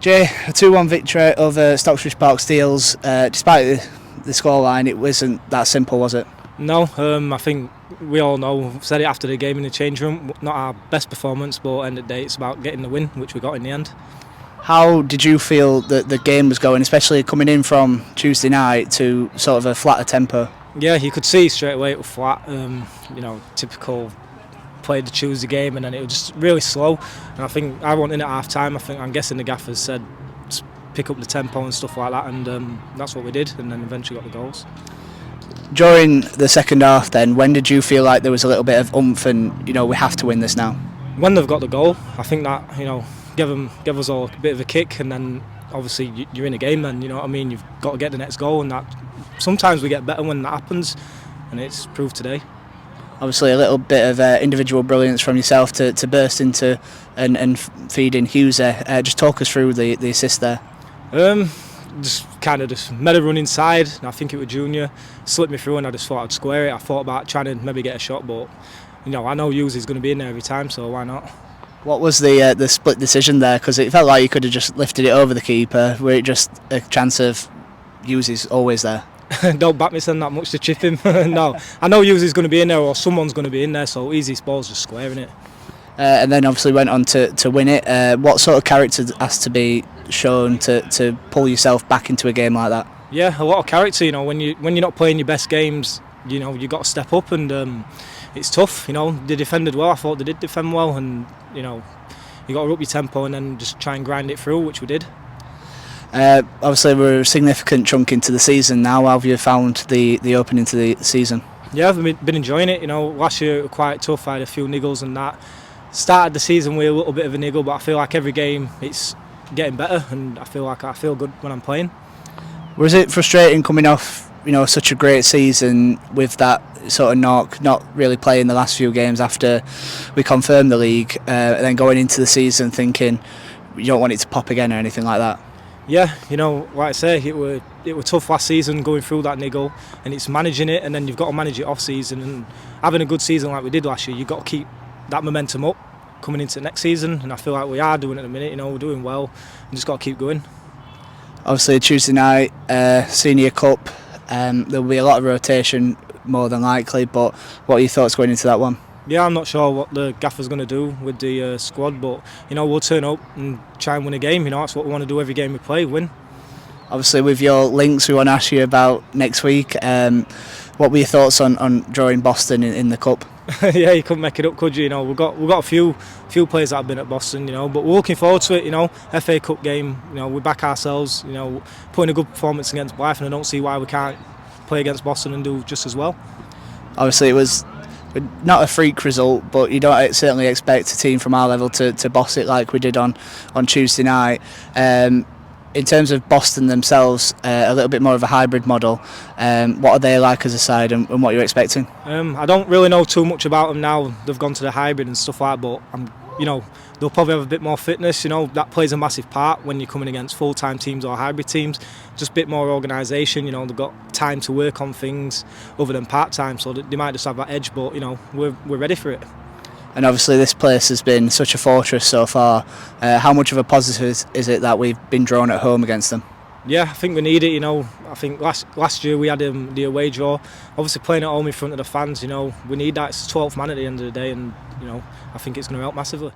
Jay, a 2-1 victory over Stocksbridge Park Steels. Despite the scoreline, it wasn't that simple, was it? No, I think we all know, said it after the game in the change room, not our best performance, but at the end of the day it's about getting the win, which we got in the end. How did you feel that the game was going, especially coming in from Tuesday night to sort of a flatter tempo? Yeah, you could see straight away it was flat, typical played the Tuesday game and then it was just really slow. And I think I went in at half time, I'm guessing the gaffers said just pick up the tempo and stuff like that, and that's what we did, and then eventually got the goals. During the second half then, when did you feel like there was a little bit of oomph and, we have to win this now? When they've got the goal, I think that, gave us all a bit of a kick, and then obviously you're in a game then, you've got to get the next goal, and that sometimes we get better when that happens, and it's proved today. Obviously a little bit of individual brilliance from yourself to burst into and feed in Hughes there. Just talk us through the assist there. Just made a run inside, and I think it was Junior, slipped me through and I just thought I'd square it. I thought about trying to maybe get a shot, but I know Hughes is going to be in there every time, so why not? What was the split decision there? Because it felt like you could have just lifted it over the keeper. Were it just a chance of Hughes is always there? Don't back me saying that much to chip him. No, I know Hughes is going to be in there, or someone's going to be in there, so easy ball's just squaring it. And then obviously went on to win it. What sort of character has to be shown to pull yourself back into a game like that? Yeah, a lot of character. When you're not playing your best games, you got to step up, and it's tough. They defended well. I thought they did defend well, and you got to up your tempo and then just try and grind it through, which we did. Obviously we're a significant chunk into the season now. How have you found the opening to the season? Yeah, I've been enjoying it. Last year it was quite tough. I had a few niggles and that. Started the season with a little bit of a niggle, but I feel like every game it's getting better, and I feel good when I'm playing. Was it frustrating coming off such a great season with that sort of knock, not really playing the last few games after we confirmed the league, and then going into the season thinking you don't want it to pop again or anything like that? Yeah, like I say, it were tough last season going through that niggle, and it's managing it, and then you've got to manage it off season, and having a good season like we did last year, you've got to keep that momentum up coming into next season, and I feel like we are doing it at the minute. We're doing well, and just got to keep going. Obviously Tuesday night, Senior Cup, there'll be a lot of rotation more than likely, but what are your thoughts going into that one? Yeah, I'm not sure what the gaffer's going to do with the squad, but we'll turn up and try and win a game. That's what we want to do every game we play, win. Obviously with your links, we want to ask you about next week. What were your thoughts on drawing Boston in the Cup? Yeah, you couldn't make it up, could you? We've got a few players that have been at Boston, but we're looking forward to it. FA Cup game, we back ourselves, putting a good performance against Blyth, and I don't see why we can't play against Boston and do just as well. Obviously it was not a freak result, but you don't certainly expect a team from our level to boss it like we did on Tuesday night. In terms of Boston themselves, a little bit more of a hybrid model. What are they like as a side, and what you're expecting? I don't really know too much about them now. They've gone to the hybrid and stuff like that, but they'll probably have a bit more fitness. That plays a massive part when you're coming against full-time teams or hybrid teams. Just a bit more organisation. They've got time to work on things other than part-time, so they might just have that edge. But we're ready for it. And obviously this place has been such a fortress so far. How much of a positive is it that we've been drawn at home against them? Yeah, I think we need it. I think last year we had the away draw. Obviously playing at home in front of the fans, we need that. It's the 12th man at the end of the day, and I think it's going to help massively.